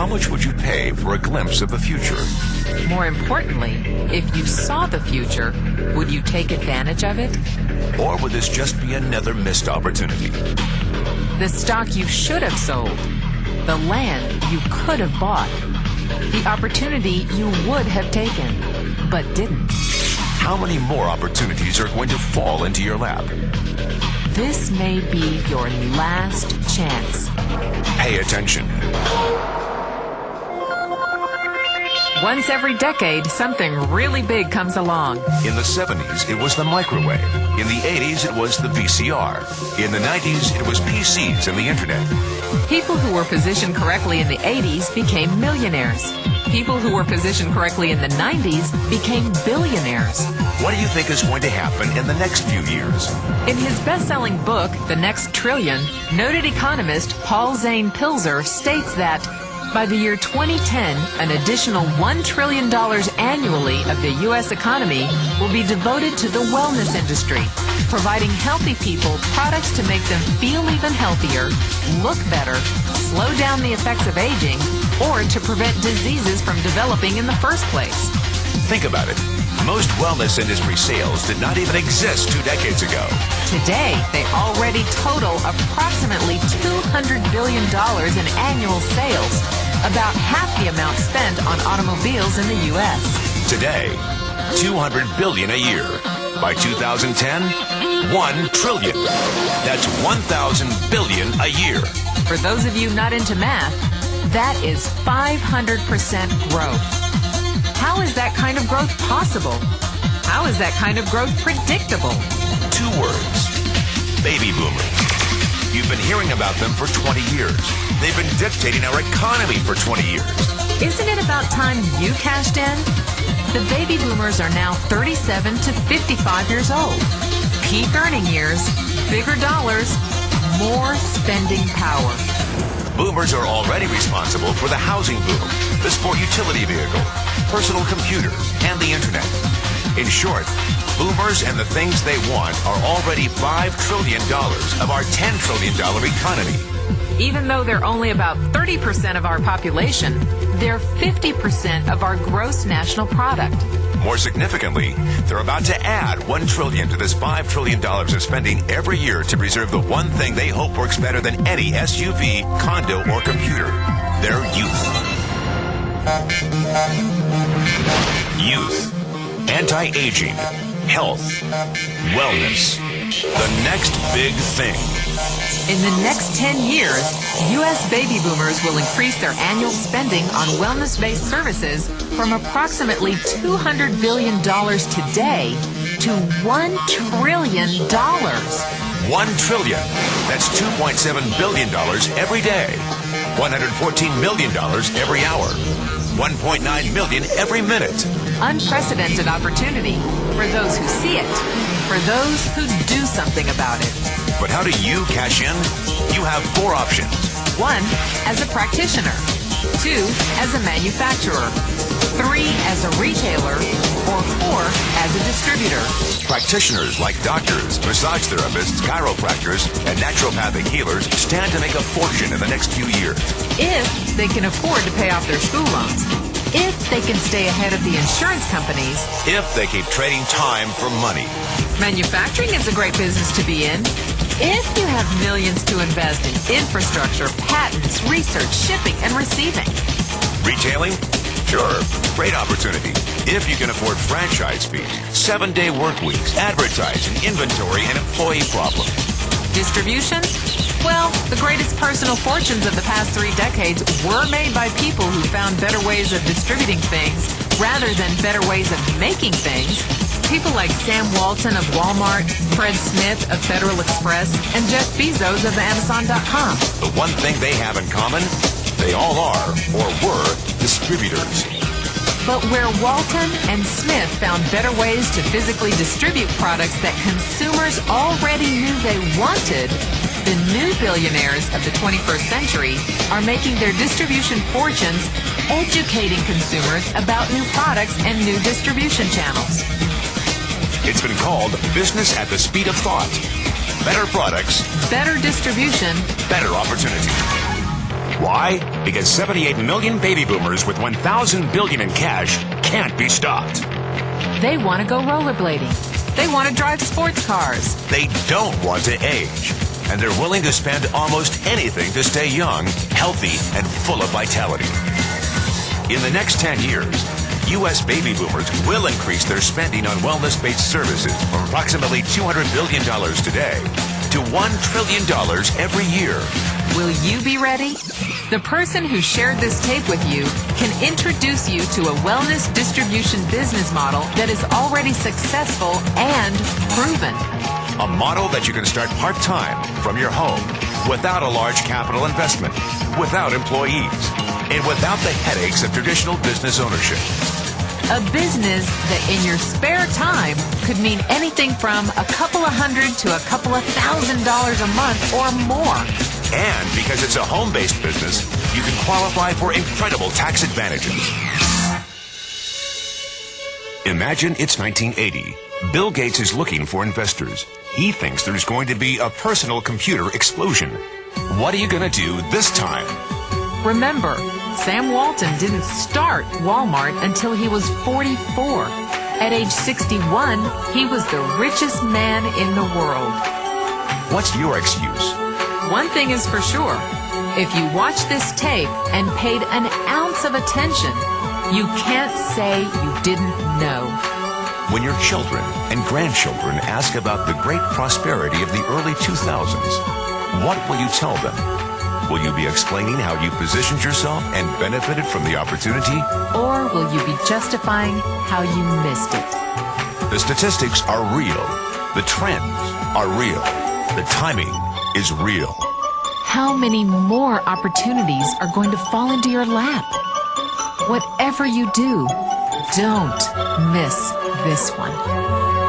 how much would you pay for a glimpse of the future? More importantly, if you saw the future, would you take advantage of it? Or would this just be another missed opportunity? The stock you should have sold, the land you could have bought, the opportunity you would have taken, but didn't. How many more opportunities are going to fall into your lap? This may be your last chance. Pay attention. Once every decade, something really big comes along. In the 70s, it was the microwave. In the 80s, it was the VCR. In the 90s, it was PCs and the internet. People who were positioned correctly in the 80s became millionaires. People who were positioned correctly in the 90s became billionaires. What do you think is going to happen in the next few years? In his best-selling book, The Next Trillion, noted economist Paul Zane Pilzer states that by the year 2010, an additional $1 trillion annually of the U.S. economy will be devoted to the wellness industry, providing healthy people products to make them feel even healthier, look better, slow down the effects of aging, or to prevent diseases from developing in the first place. Think about it. Most wellness industry sales did not even exist 2 decades ago. Today, they already total approximately $200 billion in annual sales, about half the amount spent on automobiles in the U.S. Today, $200 billion a year. By 2010, $1 trillion. That's 1,000 billion a year. For those of you not into math, that is 500% growth. How is that kind of growth possible? How is that kind of growth predictable? 2 words. Baby boomers. You've been hearing about them for 20 years. They've been dictating our economy for 20 years. Isn't it about time you cashed in? The baby boomers are now 37 to 55 years old. Peak earning years, bigger dollars, more spending power. Boomers are already responsible for the housing boom, the sport utility vehicle, personal computers, and the internet. In short, boomers and the things they want are already $5 trillion of our $10 trillion economy. Even though they're only about 30% of our population, they're 50% of our gross national product. More significantly, they're about to add $1 trillion to this $5 trillion of spending every year to preserve the one thing they hope works better than any SUV, condo, or computer: their youth. Youth, anti-aging, health, wellness. The next big thing. In the next 10 years, U.S. baby boomers will increase their annual spending on wellness-based services from approximately $200 billion today to $1 trillion. $1 trillion. That's $2.7 billion every day. $114 million every hour. $1.9 million every minute. Unprecedented opportunity for those who see it, for those who do something about it. But how do you cash in? You have 4 options. 1, as a practitioner. 2, as a manufacturer. 3, as a retailer. Or 4, as a distributor. Practitioners like doctors, massage therapists, chiropractors, and naturopathic healers stand to make a fortune in the next few years. If they can afford to pay off their school loans. If they can stay ahead of the insurance companies. If they keep trading time for money. Manufacturing is a great business to be in. If you have millions to invest in infrastructure, patents, research, shipping, and receiving. Retailing? Sure, great opportunity. If you can afford franchise fees, 7-day work weeks, advertising, inventory, and employee problems. Distribution? Well, the greatest personal fortunes of the past 3 decades were made by people who found better ways of distributing things rather than better ways of making things. People like Sam Walton of Walmart, Fred Smith of Federal Express, and Jeff Bezos of Amazon.com. The one thing they have in common, they all are, or were, distributors. But where Walton and Smith found better ways to physically distribute products that consumers already knew they wanted, the new billionaires of the 21st century are making their distribution fortunes educating consumers about new products and new distribution channels. It's been called business at the speed of thought. Better products, better distribution, better opportunity. Why? Because 78 million baby boomers with 1,000 billion in cash can't be stopped. They want to go rollerblading. They want to drive sports cars. They don't want to age. And they're willing to spend almost anything to stay young, healthy, and full of vitality. In the next 10 years, U.S. baby boomers will increase their spending on wellness-based services from approximately $200 billion today to $1 trillion every year. Will you be ready? The person who shared this tape with you can introduce you to a wellness distribution business model that is already successful and proven. A model that you can start part-time from your home without a large capital investment, without employees, and without the headaches of traditional business ownership. A business that in your spare time could mean anything from a couple of hundred to a couple of $1,000 a month or more. And because it's a home-based business, you can qualify for incredible tax advantages. Imagine it's 1980. Bill Gates is looking for investors. He thinks there's going to be a personal computer explosion. What are you going to do this time? Remember, Sam Walton didn't start Walmart until he was 44. At age 61, he was the richest man in the world. What's your excuse? One thing is for sure. If you watch this tape and paid an ounce of attention, you can't say you didn't know. When your children and grandchildren ask about the great prosperity of the early 2000s, what will you tell them? Will you be explaining how you positioned yourself and benefited from the opportunity? Or will you be justifying how you missed it? The statistics are real. The trends are real. The timing is real. How many more opportunities are going to fall into your lap? Whatever you do, don't miss this one.